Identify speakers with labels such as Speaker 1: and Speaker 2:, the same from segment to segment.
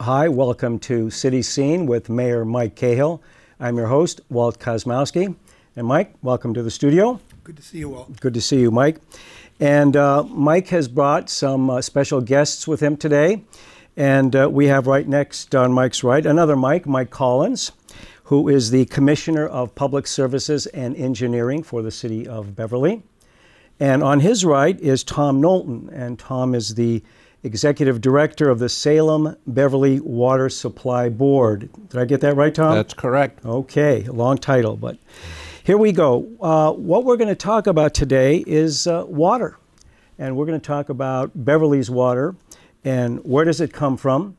Speaker 1: Hi, welcome to City Scene with Mayor Mike Cahill. I'm your host, Walt Kosmowski. And Mike, welcome to the studio.
Speaker 2: Good to see you, Walt.
Speaker 1: Good to see you, Mike. And Mike has brought some special guests with him today. And we have right next on Mike's right another Mike, Mike Collins, who is the Commissioner of Public Services and Engineering for the City of Beverly. And on his right is Tom Knowlton, and Tom is the Executive Director of the Salem-Beverly Water Supply Board. Did I get that right, Tom?
Speaker 3: That's correct.
Speaker 1: Okay, a long title, but here we go. What we're going to talk about today is water. And we're going to talk about Beverly's water and where does it come from,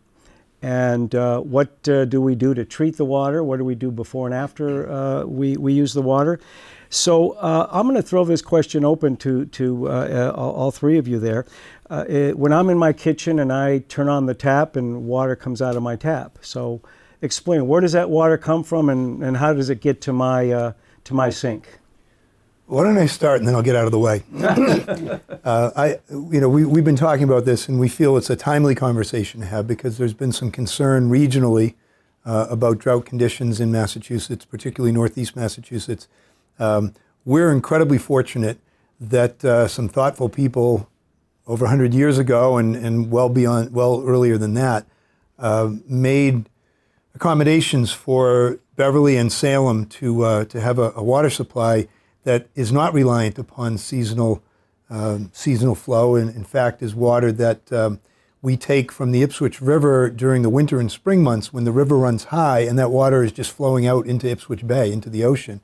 Speaker 1: and what do we do to treat the water? What do we do before and after we use the water? So I'm going to throw this question open to all three of you there. When I'm in my kitchen and I turn on the tap and water comes out of my tap, so explain, where does that water come from and how does it get to my sink?
Speaker 2: Why don't I start and then I'll get out of the way. We've been talking about this and we feel it's a timely conversation to have because there's been some concern regionally about drought conditions in Massachusetts, particularly Northeast Massachusetts. We're incredibly fortunate that some thoughtful people over 100 years ago and well earlier than that made accommodations for Beverly and Salem to have a water supply that is not reliant upon seasonal flow, and in fact is water that we take from the Ipswich River during the winter and spring months when the river runs high and that water is just flowing out into Ipswich Bay, into the ocean.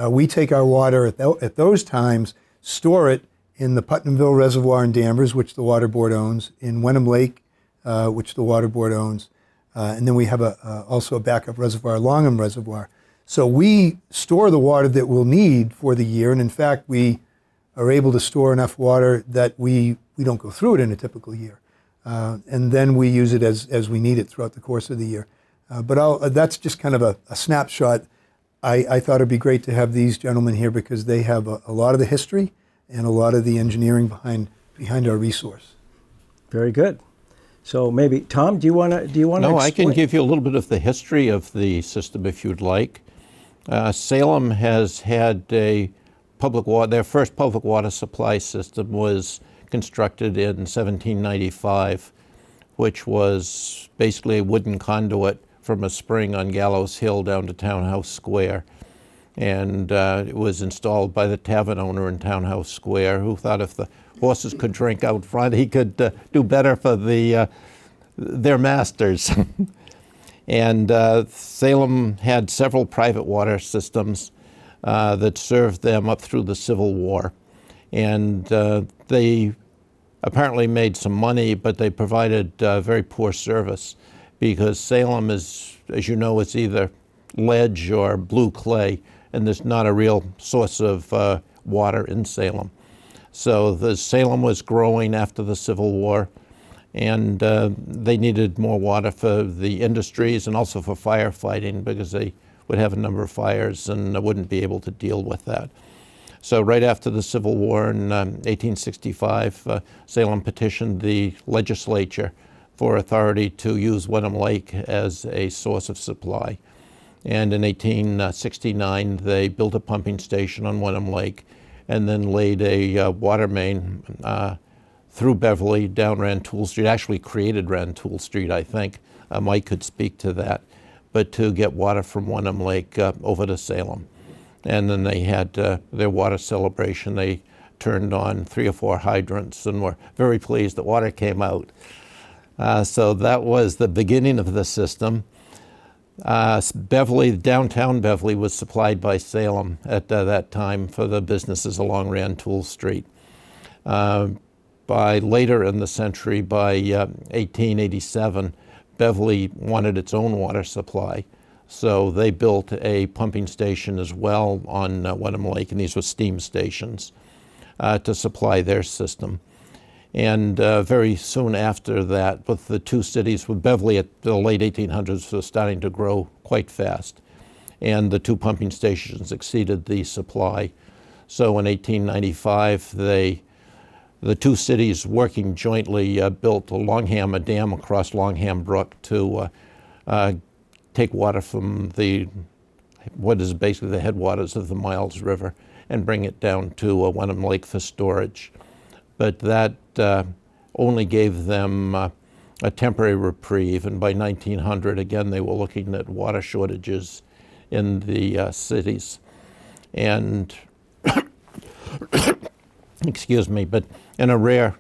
Speaker 2: We take our water at those times, store it in the Putnamville Reservoir in Danvers, which the Water Board owns, in Wenham Lake, which the Water Board owns, and then we have also a backup reservoir, Longham Reservoir. So we store the water that we'll need for the year, and in fact, we are able to store enough water that we don't go through it in a typical year. And then we use it as we need it throughout the course of the year. But that's just kind of a snapshot. I thought it'd be great to have these gentlemen here because they have a lot of the history and a lot of the engineering behind our resource.
Speaker 1: Very good. So maybe, Tom, do you want to
Speaker 3: No, I can give you a little bit of the history of the system if you'd like. Salem has had their first public water supply system was constructed in 1795, which was basically a wooden conduit from a spring on Gallows Hill down to Townhouse Square. And it was installed by the tavern owner in Townhouse Square, who thought if the horses could drink out front, he could do better for their masters. And Salem had several private water systems that served them up through the Civil War. And they apparently made some money, but they provided very poor service because Salem is, as you know, it's either ledge or blue clay, and there's not a real source of water in Salem. So the Salem was growing after the Civil War, and they needed more water for the industries and also for firefighting because they would have a number of fires and wouldn't be able to deal with that. So right after the Civil War in 1865, Salem petitioned the legislature for authority to use Wenham Lake as a source of supply. And in 1869, they built a pumping station on Wenham Lake and then laid a water main through Beverly down Rantoul Street, actually created Rantoul Street, I think. Mike could speak to that, but to get water from Wenham Lake over to Salem. And then they had their water celebration. They turned on 3 or 4 hydrants and were very pleased that water came out. So that was the beginning of the system. Beverly, downtown Beverly, was supplied by Salem at that time for the businesses along Rantoul Street. By later in the century, by 1887, Beverly wanted its own water supply. So they built a pumping station as well on Wenham Lake, and these were steam stations to supply their system. And very soon after that, with the two cities, with Beverly at the late 1800s was starting to grow quite fast. And the two pumping stations exceeded the supply. So in 1895, they the two cities working jointly built a Longham, a dam across Longham Brook to take water from what is basically the headwaters of the Miles River and bring it down to Wenham Lake for storage. But that only gave them a temporary reprieve, and by 1900, again, they were looking at water shortages in the cities. And, excuse me, but in a rare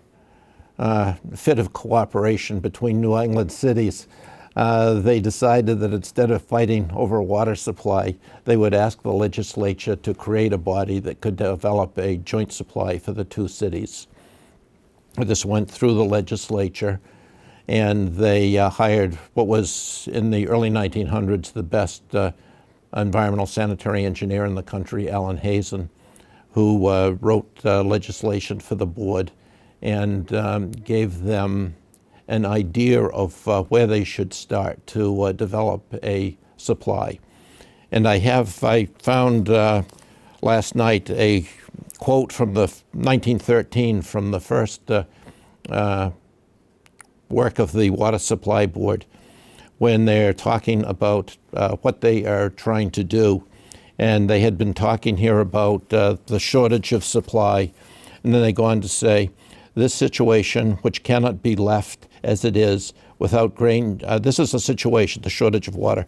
Speaker 3: fit of cooperation between New England cities, they decided that instead of fighting over a water supply, they would ask the legislature to create a body that could develop a joint supply for the two cities. This went through the legislature, and they hired what was in the early 1900s the best environmental sanitary engineer in the country, Alan Hazen, who wrote legislation for the board and gave them an idea of where they should start to develop a supply. And I found last night a quote from the 1913 from the first work of the Water Supply Board, when they're talking about what they are trying to do. And they had been talking here about the shortage of supply. And then they go on to say, this situation, which cannot be left as it is without this is a situation, the shortage of water,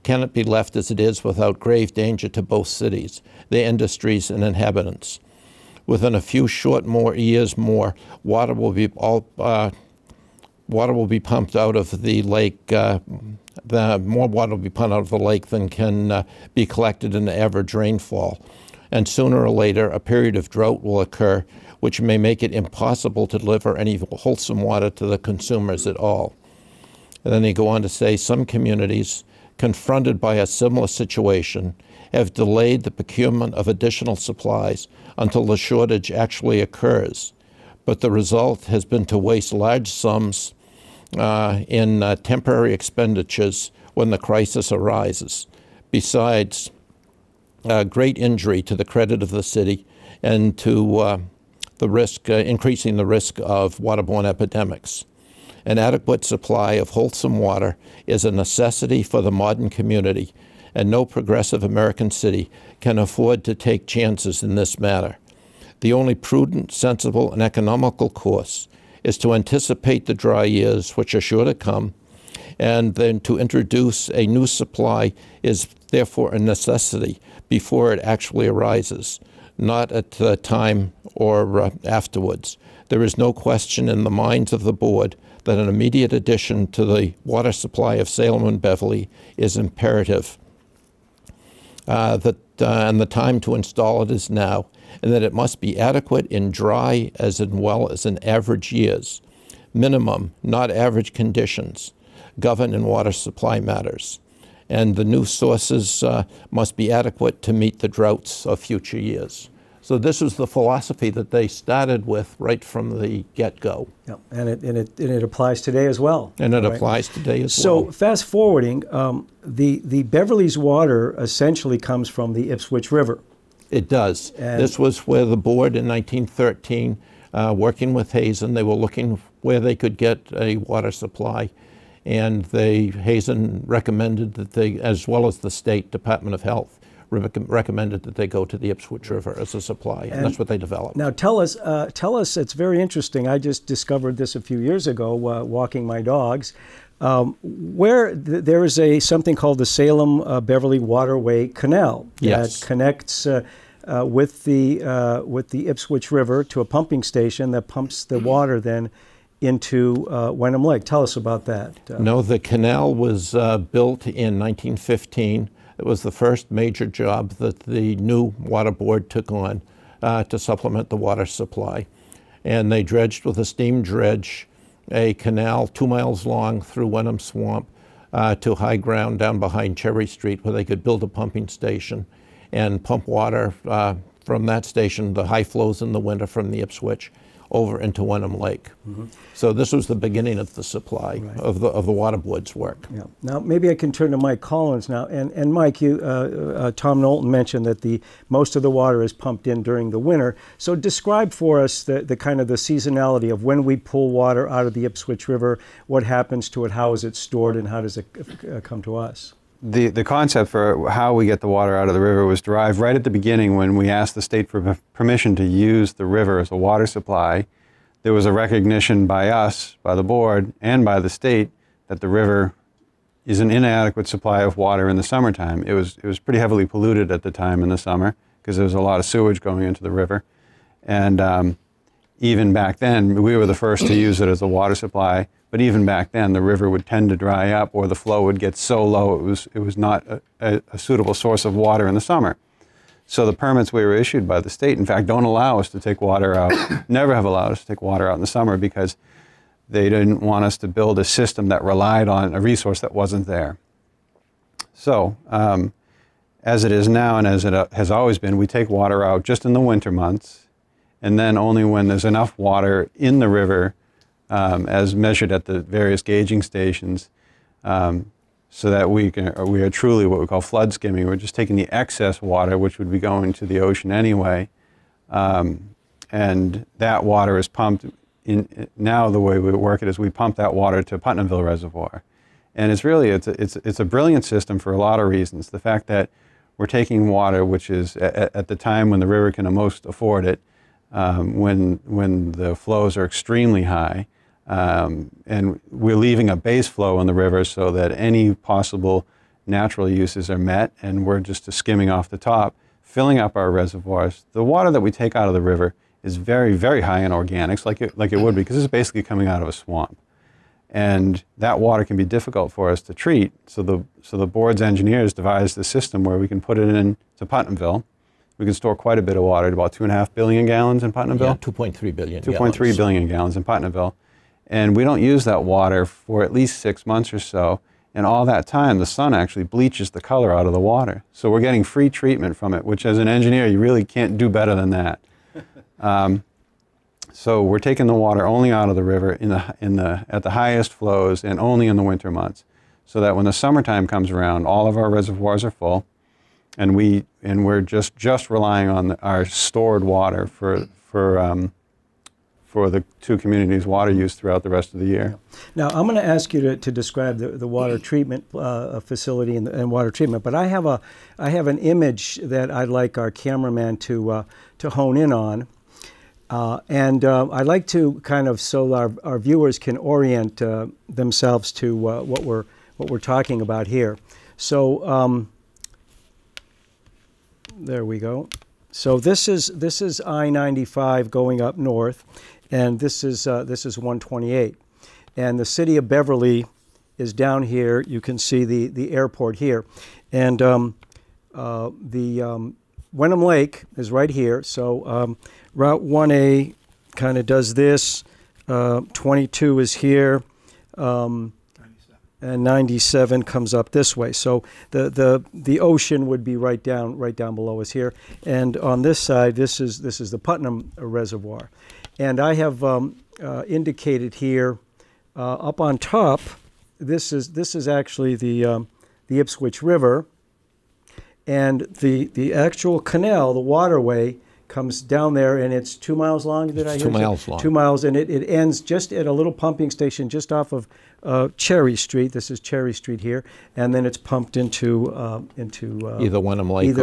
Speaker 3: cannot be left as it is without grave danger to both cities, their industries and inhabitants. Within a few short years more, water will be pumped out of the lake. More water will be pumped out of the lake than can be collected in average rainfall. And sooner or later, a period of drought will occur, which may make it impossible to deliver any wholesome water to the consumers at all. And then they go on to say some communities, confronted by a similar situation, have delayed the procurement of additional supplies until the shortage actually occurs. But the result has been to waste large sums in temporary expenditures when the crisis arises, besides great injury to the credit of the city and to the risk, increasing the risk of waterborne epidemics. An adequate supply of wholesome water is a necessity for the modern community, and no progressive American city can afford to take chances in this matter. The only prudent, sensible, and economical course is to anticipate the dry years which are sure to come, and then to introduce a new supply is therefore a necessity before it actually arises, not at the time or afterwards. There is no question in the minds of the board that an immediate addition to the water supply of Salem-Beverly is imperative, and the time to install it is now, and that it must be adequate in dry as well as in average years. Minimum, not average conditions, govern in water supply matters. And the new sources must be adequate to meet the droughts of future years. So this was the philosophy that they started with right from the get-go.
Speaker 1: Yeah, and it applies today as well.
Speaker 3: And it applies today as well.
Speaker 1: So fast forwarding, the Beverly's water essentially comes from the Ipswich River.
Speaker 3: It does. And this was where the board in 1913, working with Hazen, they were looking where they could get a water supply. And Hazen recommended that they, as well as the State Department of Health, recommended that they go to the Ipswich River as a supply, and that's what they developed.
Speaker 1: Now tell us, it's very interesting. I just discovered this a few years ago walking my dogs, where there is something called the Salem-Beverly Waterway Canal that connects with the Ipswich River to a pumping station that pumps the water then into Wenham Lake. Tell us about that.
Speaker 3: No, the canal was built in 1915. It was the first major job that the new water board took on to supplement the water supply. And they dredged with a steam dredge a canal 2 miles long through Wenham Swamp to high ground down behind Cherry Street, where they could build a pumping station and pump water from that station, the high flows in the winter from the Ipswich, over into Wenham Lake. So this was the beginning of the supply of the water board's work.
Speaker 1: Yeah. Now maybe I can turn to Mike Collins now. And Mike, you, Tom Knowlton mentioned that most of the water is pumped in during the winter. So describe for us the kind of the seasonality of when we pull water out of the Ipswich River, what happens to it, how is it stored, and how does it come to us?
Speaker 4: The concept for how we get the water out of the river was derived right at the beginning when we asked the state for permission to use the river as a water supply. There was a recognition by us, by the board, and by the state that the river is an inadequate supply of water in the summertime. It was pretty heavily polluted at the time in the summer because there was a lot of sewage going into the river. And even back then, we were the first to use it as a water supply. But even back then, the river would tend to dry up or the flow would get so low it was not a suitable source of water in the summer. So the permits we were issued by the state, in fact, don't allow us to take water out, never have allowed us to take water out in the summer because they didn't want us to build a system that relied on a resource that wasn't there. So as it is now and as it has always been, we take water out just in the winter months, and then only when there's enough water in the river as measured at the various gauging stations, so that we are truly what we call flood skimming. We're just taking the excess water, which would be going to the ocean anyway, and that water is pumped in. Now the way we work it is we pump that water to Putnamville Reservoir, and it's a brilliant system for a lot of reasons. The fact that we're taking water which is at the time when the river can most afford it, when the flows are extremely high. And we're leaving a base flow in the river so that any possible natural uses are met, and we're just skimming off the top, filling up our reservoirs. The water that we take out of the river is very, very high in organics, like it would be, because it's basically coming out of a swamp. And that water can be difficult for us to treat, so the board's engineers devised a system where we can put it into Putnamville. We can store quite a bit of water, about 2.5 billion gallons in Putnamville.
Speaker 3: Yeah, 2.3 billion
Speaker 4: 2.3 billion gallons in Putnamville. And we don't use that water for at least 6 months or so. And all that time, the sun actually bleaches the color out of the water. So we're getting free treatment from it, which as an engineer, you really can't do better than that. So we're taking the water only out of the river at the highest flows and only in the winter months, so that when the summertime comes around, all of our reservoirs are full, and we're just relying on our stored water for the two communities' water use throughout the rest of the year.
Speaker 1: Now, I'm going to ask you to describe the water treatment facility and water treatment, but I have an image that I'd like our cameraman to hone in on, and I'd like to kind of, so our viewers can orient themselves to what we're talking about here. So there we go. So this is I-95 going up north, and this is 128, and the city of Beverly is down here. You can see the airport here, and Wenham Lake is right here. So Route 1A kind of does this. 22 is here. And 97 comes up this way. So the ocean would be right down below us here. And on this side, this is the Putnam Reservoir. And I have indicated here up on top, this is actually the Ipswich River, and the actual canal, the waterway, comes down there, and it's 2 miles long. Did I hear?
Speaker 3: 2 miles long.
Speaker 1: 2 miles, and it ends just at a little pumping station just off of Cherry Street. This is Cherry Street here, and then it's pumped into
Speaker 3: either Wenham Lake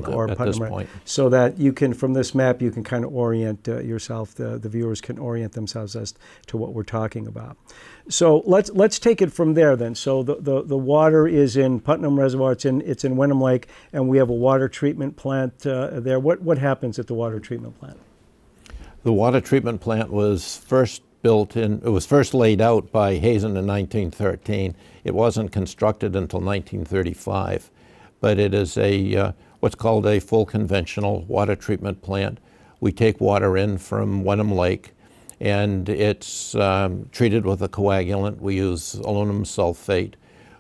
Speaker 3: or Putnam.
Speaker 1: So that you can, from this map, you can kind of orient yourself. The viewers can orient themselves as to what we're talking about. So let's take it from there then. So the water is in Putnam Reservoir. It's in Wenham Lake, and we have a water treatment plant there. What happens at the water treatment plant?
Speaker 3: The water treatment plant was first laid out by Hazen in 1913. It wasn't constructed until 1935, but it is what's called a full conventional water treatment plant. We take water in from Wenham Lake, and it's treated with a coagulant. We use aluminum sulfate,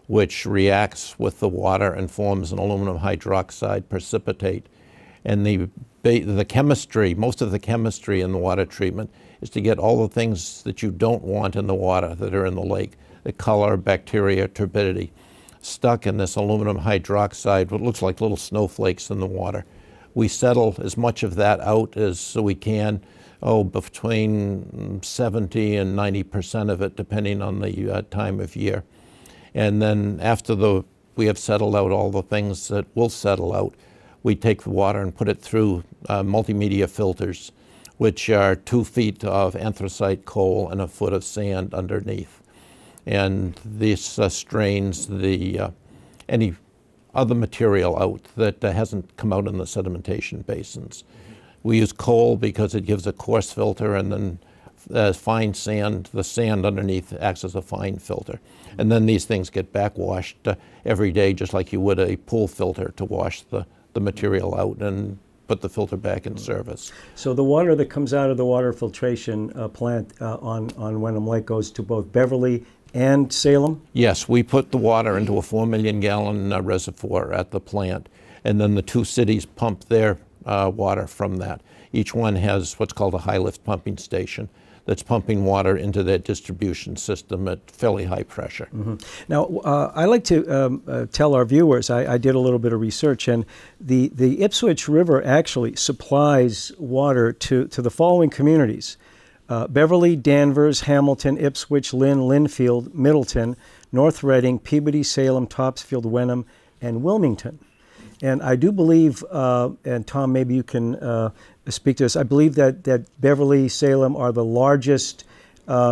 Speaker 3: which reacts with the water and forms an aluminum hydroxide precipitate. And the the chemistry, most of the chemistry in the water treatment is to get all the things that you don't want in the water that are in the lake, the color, bacteria, turbidity, stuck in this aluminum hydroxide, what looks like little snowflakes in the water. We settle as much of that out as we can, between 70 and 90% of it, depending on the time of year. And then after we have settled out all the things that will settle out, we take the water and put it through multimedia filters, which are 2 feet of anthracite coal and a foot of sand underneath. And this strains any other material out that hasn't come out in the sedimentation basins. We use coal because it gives a coarse filter, and then fine sand, the sand underneath acts as a fine filter. And then these things get backwashed every day, just like you would a pool filter to wash the material out and put the filter back in service.
Speaker 1: So the water that comes out of the water filtration plant on Wenham Lake goes to both Beverly and Salem?
Speaker 3: Yes, we put the water into a 4 million gallon reservoir at the plant, and then the 2 cities pump their water from that. Each one has what's called a high lift pumping station that's pumping water into their distribution system at fairly high pressure.
Speaker 1: Mm-hmm. Now, I like to tell our viewers, I did a little bit of research, and the Ipswich River actually supplies water to the following communities: Beverly, Danvers, Hamilton, Ipswich, Lynn, Lynnfield, Middleton, North Reading, Peabody, Salem, Topsfield, Wenham, and Wilmington. And I do believe, and Tom, maybe you can speak to this, I believe that Beverly, Salem are the largest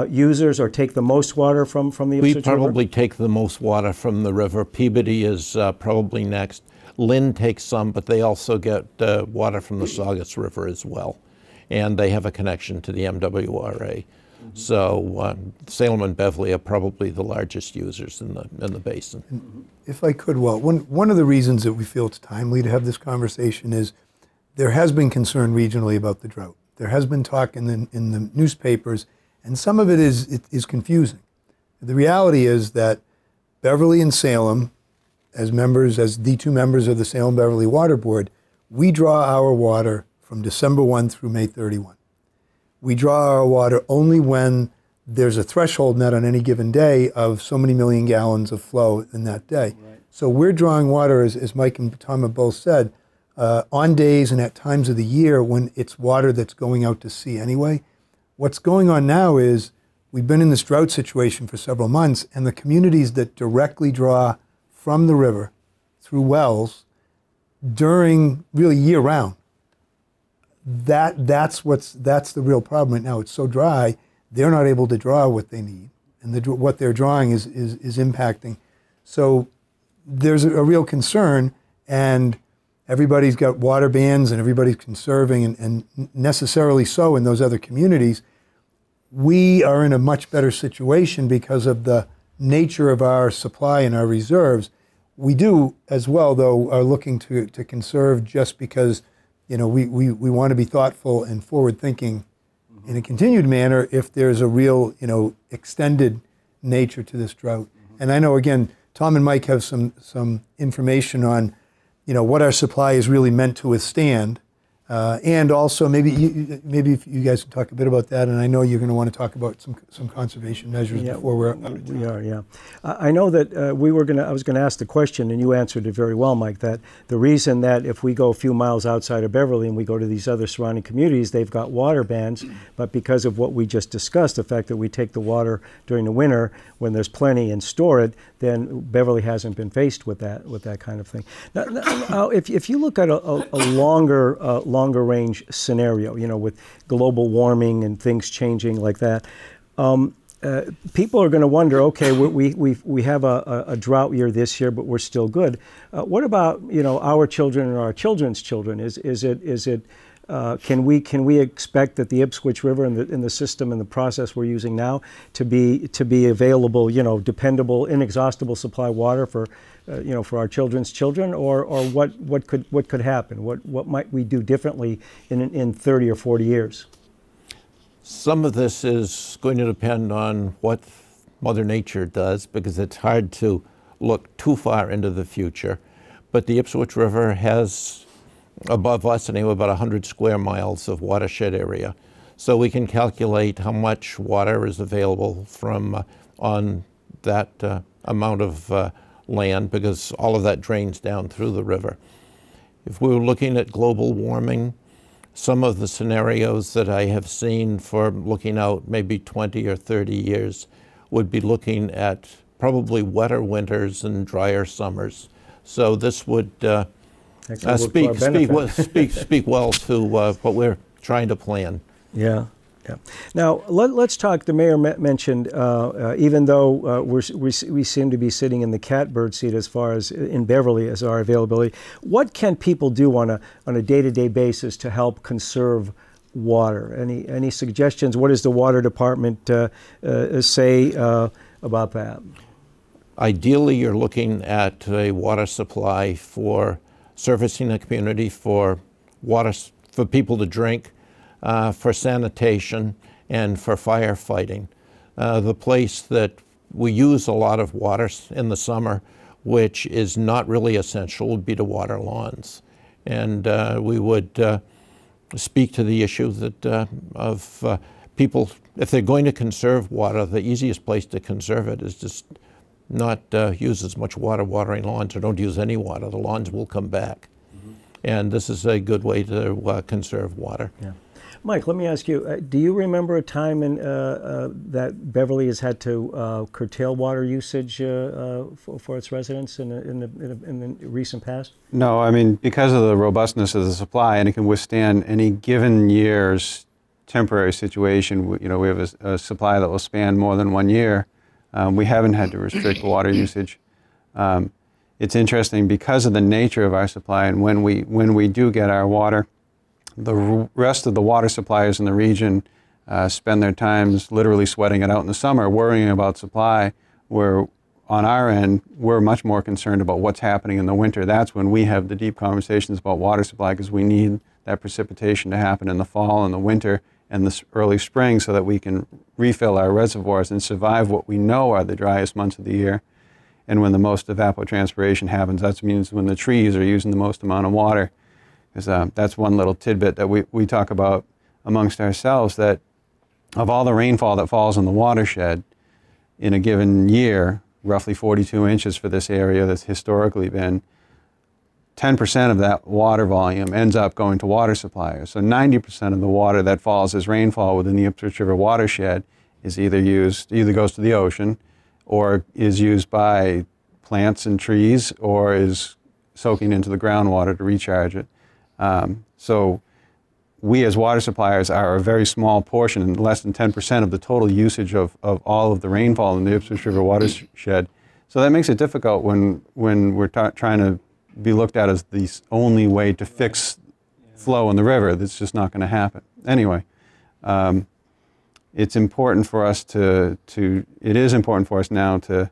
Speaker 1: users or take the most water from the Ipswich River?
Speaker 3: We probably take the most water from the river. Peabody is probably next. Lynn takes some, but they also get water from the Saugus River as well. And they have a connection to the MWRA. Mm-hmm. So Salem and Beverly are probably the largest users in the basin.
Speaker 2: And if I could, Walt, one of the reasons that we feel it's timely to have this conversation is there has been concern regionally about the drought. There has been talk in the newspapers, and some of it is confusing. The reality is that Beverly and Salem, as the 2 members of the Salem-Beverly Water Board, we draw our water from December 1 through May 31. We draw our water only when there's a threshold met on any given day of so many million gallons of flow in that day. Right. So we're drawing water, as Mike and Tom have both said, on days and at times of the year when it's water that's going out to sea anyway. What's going on now is we've been in this drought situation for several months, and the communities that directly draw from the river through wells during really year-round, that's the real problem right now. It's so dry, they're not able to draw what they need, and what they're drawing is impacting. So there's a real concern, and everybody's got water bans, and everybody's conserving, and necessarily so in those other communities. We are in a much better situation because of the nature of our supply and our reserves. We do as well, though, are looking to conserve just because we want to be thoughtful and forward-thinking in a continued manner if there's a real, extended nature to this drought. And I know, again, Tom and Mike have some information on, what our supply is really meant to withstand. And also, maybe if you guys can talk a bit about that, and I know you're going to want to talk about some conservation measures before we're out.
Speaker 1: We are, yeah. I know that I was going to ask the question, and you answered it very well, Mike, that the reason that if we go a few miles outside of Beverly and we go to these other surrounding communities, they've got water bans, but because of what we just discussed, the fact that we take the water during the winter when there's plenty and store it, then Beverly hasn't been faced with that kind of thing. Now, if you look at a longer range scenario, with global warming and things changing like that, people are going to wonder, okay, we have a drought year this year, but we're still good. What about our children and our children's children? Can we expect that the Ipswich River in the system and the process we're using now to be available, dependable, inexhaustible supply water for our children's children, or what could happen? What might we do differently in 30 or 40 years?
Speaker 3: Some of this is going to depend on what Mother Nature does, because it's hard to look too far into the future. But the Ipswich River has above us anyway, about 100 square miles of watershed area. So we can calculate how much water is available from on that amount of land, because all of that drains down through the river. If we were looking at global warming, some of the scenarios that I have seen for looking out maybe 20 or 30 years would be looking at probably wetter winters and drier summers. So this would speak well to what we're trying to plan.
Speaker 1: Yeah. Yeah. Now let's talk. The mayor mentioned, even though we seem to be sitting in the catbird seat as far as in Beverly as our availability, what can people do on a day-to-day basis to help conserve water? Any suggestions? What does the water department say about that?
Speaker 3: Ideally, you're looking at a water supply for servicing a community, for water for people to drink, for sanitation, and for firefighting. The place that we use a lot of water in the summer, which is not really essential, would be to water lawns. And we would speak to the issue that of people, if they're going to conserve water, the easiest place to conserve it is just not use as much water watering lawns, or don't use any water. The lawns will come back. Mm-hmm. And this is a good way to conserve water.
Speaker 1: Yeah. Mike, let me ask you, do you remember a time that Beverly has had to curtail water usage for its residents in the recent past?
Speaker 4: No, I mean, because of the robustness of the supply, and it can withstand any given year's temporary situation, you know, we have a supply that will span more than 1 year. We haven't had to restrict water usage. It's interesting because of the nature of our supply, and when we do get our water, the rest of the water suppliers in the region spend their times literally sweating it out in the summer, worrying about supply, where on our end, we're much more concerned about what's happening in the winter. That's when we have the deep conversations about water supply, because we need that precipitation to happen in the fall and the winter and the early spring so that we can refill our reservoirs and survive what we know are the driest months of the year. And when the most evapotranspiration happens, that means when the trees are using the most amount of water. Because that's one little tidbit that we talk about amongst ourselves, that of all the rainfall that falls in the watershed in a given year, roughly 42 inches for this area that's historically been, 10% of that water volume ends up going to water suppliers. So 90% of the water that falls as rainfall within the Ipswich River watershed is either goes to the ocean, or is used by plants and trees, or is soaking into the groundwater to recharge it. So we as water suppliers are a very small portion, and less than 10% of the total usage of all of the rainfall in the Ipswich River watershed. So that makes it difficult when we're trying to be looked at as the only way to fix flow in the river. That's just not going to happen. Anyway, it's important for us it is important for us now to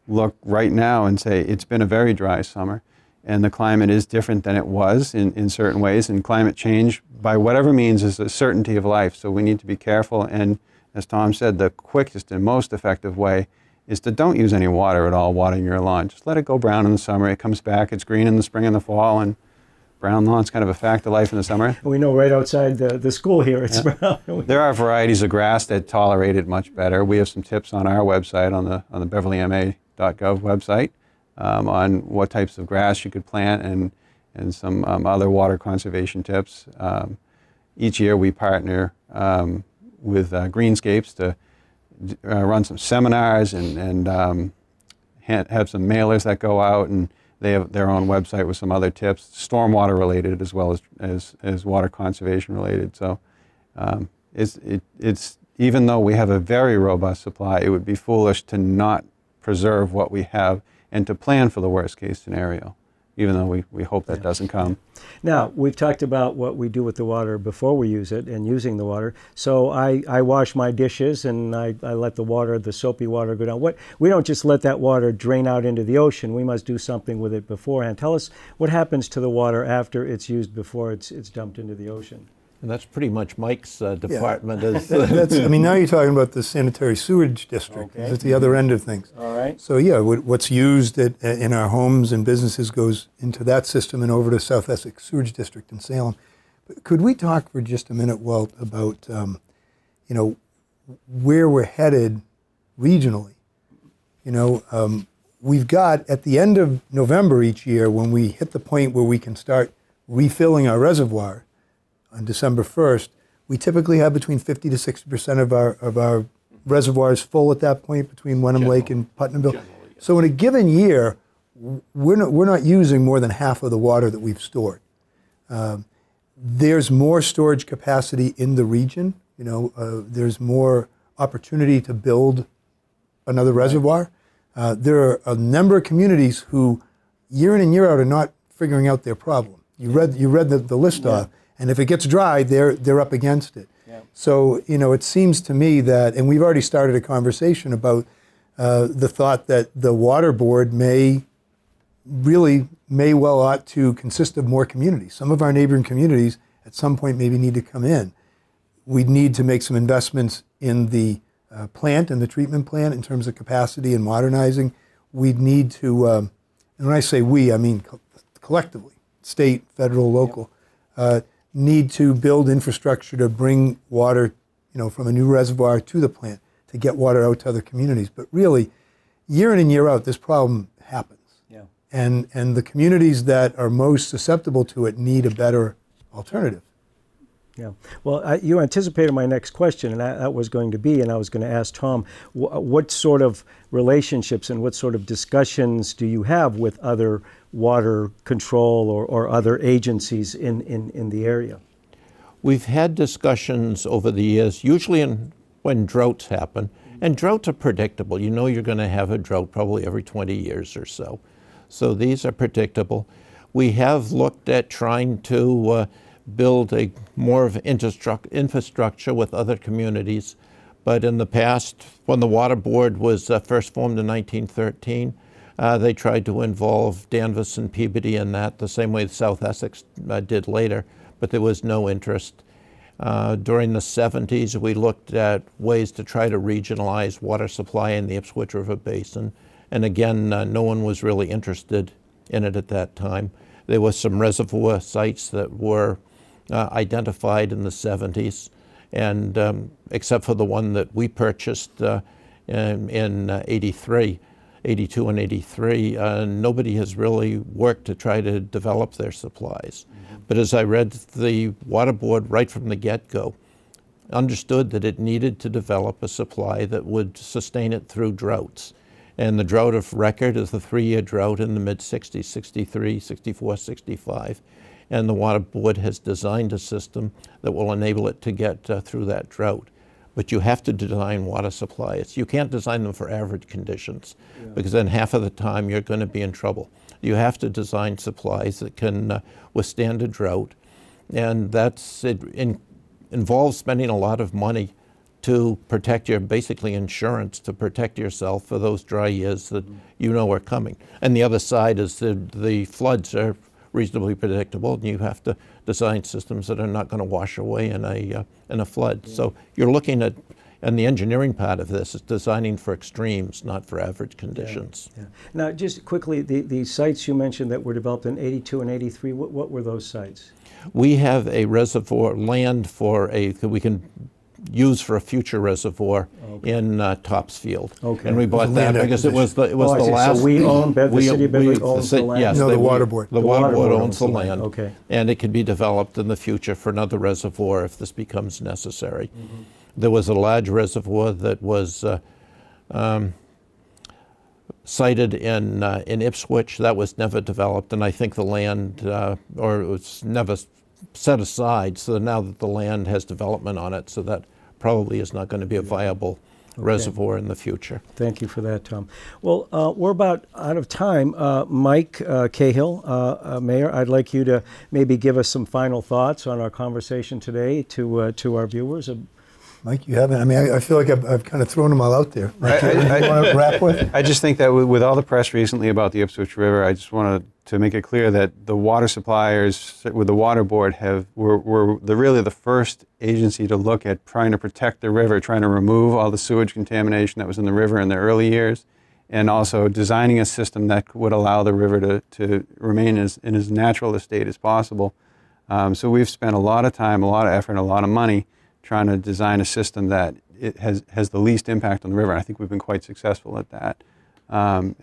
Speaker 4: look right now and say it's been a very dry summer, and the climate is different than it was in certain ways, and climate change, by whatever means, is a certainty of life. So we need to be careful, and as Tom said, the quickest and most effective way is to don't use any water at all watering your lawn. Just let it go brown in the summer. It comes back, it's green in the spring and the fall, and brown lawn's kind of a fact of life in the summer.
Speaker 1: We know right outside the school here it's brown.
Speaker 4: There are varieties of grass that tolerate it much better. We have some tips on our website, on the beverlyma.gov website, on what types of grass you could plant, and some other water conservation tips. Each year we partner with Greenscapes to run some seminars and have some mailers that go out, and they have their own website with some other tips, stormwater related as well as water conservation related. So it's even though we have a very robust supply, it would be foolish to not preserve what we have and to plan for the worst case scenario, even though we hope that doesn't come.
Speaker 1: Now, we've talked about what we do with the water before we use it and using the water. So I wash my dishes and I let the soapy water go down. We don't just let that water drain out into the ocean. We must do something with it beforehand. Tell us what happens to the water after it's used before it's dumped into the ocean.
Speaker 3: And that's pretty much Mike's department.
Speaker 2: I mean, now you're talking about the sanitary sewage district.
Speaker 1: Okay.
Speaker 2: It's at the other end of things.
Speaker 1: All right.
Speaker 2: So yeah, what's used in our homes and businesses goes into that system and over to South Essex Sewage District in Salem. But could we talk for just a minute, Walt, about you know, where we're headed regionally? You know, we've got at the end of November each year, when we hit the point where we can start refilling our reservoir on December 1st, we typically have between 50 to 60% of our reservoirs full at that point between Wenham Lake and Putnamville. So in a given year, we're not using more than half of the water that we've stored. There's more storage capacity in the region. You know, there's more opportunity to build another reservoir. There are a number of communities who, year in and year out, are not figuring out their problem. You read the list off, and if it gets dry, they're up against it. Yeah. So you know, it seems to me that, and we've already started a conversation about the thought that the water board may well ought to consist of more communities. Some of our neighboring communities at some point maybe need to come in. We need to make some investments in the plant and the treatment plant in terms of capacity and modernizing. We need to, and when I say we, I mean collectively, state, federal, local, need to build infrastructure to bring water, you know, from a new reservoir to the plant to get water out to other communities. But really, year in and year out, this problem happens. Yeah. And the communities that are most susceptible to it need a better alternative.
Speaker 1: Yeah. Well, you anticipated my next question, and that was going to be, and I was going to ask Tom, what sort of relationships and what sort of discussions do you have with other water control or other agencies in the area?
Speaker 3: We've had discussions over the years, usually when droughts happen, and droughts are predictable. You know you're going to have a drought probably every 20 years or so. So these are predictable. We have looked at trying to build more of infrastructure with other communities. But in the past, when the Water Board was first formed in 1913, they tried to involve Danvers and Peabody in that, the same way South Essex did later, but there was no interest. During the 70s, we looked at ways to try to regionalize water supply in the Ipswich River Basin. And again, no one was really interested in it at that time. There were some reservoir sites that were identified in the 70s, and except for the one that we purchased in 82 and 83, nobody has really worked to try to develop their supplies. Mm-hmm. But as I read, the Water Board right from the get-go understood that it needed to develop a supply that would sustain it through droughts. And the drought of record is the 3-year drought in the mid-60s, 63, 64, 65. And the Water Board has designed a system that will enable it to get through that drought. But you have to design water supplies. You can't design them for average conditions, because then half of the time you're going to be in trouble. You have to design supplies that can withstand a drought. And it involves spending a lot of money to protect your, basically insurance, to protect yourself for those dry years that you know are coming. And the other side is the floods are reasonably predictable, and you have to design systems that are not going to wash away in a flood. Yeah. So you're looking at, and the engineering part of this is designing for extremes, not for average conditions. Yeah. Yeah. Now, just quickly, the sites you mentioned that were developed in 82 and 83, what were those sites? We have a reservoir, land for that we can use for a future reservoir in Topsfield. Okay. And we bought that because it was the last. So we own, the city of Beverly owns the land?
Speaker 2: Yes. No, the Water Board.
Speaker 3: The Water Board owns the land. Okay. And it could be developed in the future for another reservoir if this becomes necessary. Mm-hmm. There was a large reservoir that was sited in Ipswich. That was never developed, and I think the land, or it was never set aside, so now that the land has development on it, so that probably is not going to be a viable reservoir in the future. Thank you for that, Tom. Well, we're about out of time. Mike Cahill, Mayor, I'd like you to maybe give us some final thoughts on our conversation today to our viewers.
Speaker 2: Mike, you haven't. I mean, I feel like I've kind of thrown them all out there. Mike, you want to wrap with?
Speaker 4: I just think that with all the press recently about the Ipswich River, I just wanted to make it clear that the water suppliers with the water board were really the first agency to look at trying to protect the river, trying to remove all the sewage contamination that was in the river in the early years, and also designing a system that would allow the river to remain in as natural a state as possible. So we've spent a lot of time, a lot of effort, and a lot of money trying to design a system that it has the least impact on the river. I think we've been quite successful at that. I'm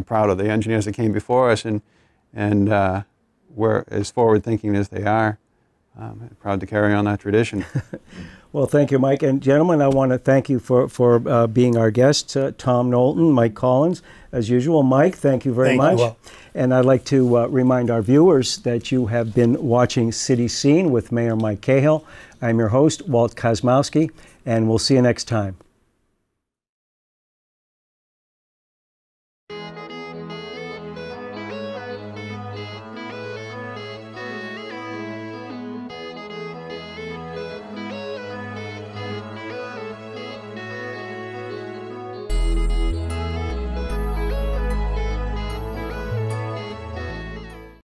Speaker 4: proud of the engineers that came before us, and we're as forward-thinking as they are. I'm proud to carry on that tradition.
Speaker 1: Well, thank you, Mike. And gentlemen, I want to thank you for being our guests, Tom Knowlton, Mike Collins, as usual. Mike, thank you very much. You. And I'd like to remind our viewers that you have been watching City Scene with Mayor Mike Cahill. I'm your host, Walt Kosmowski, and we'll see you next time.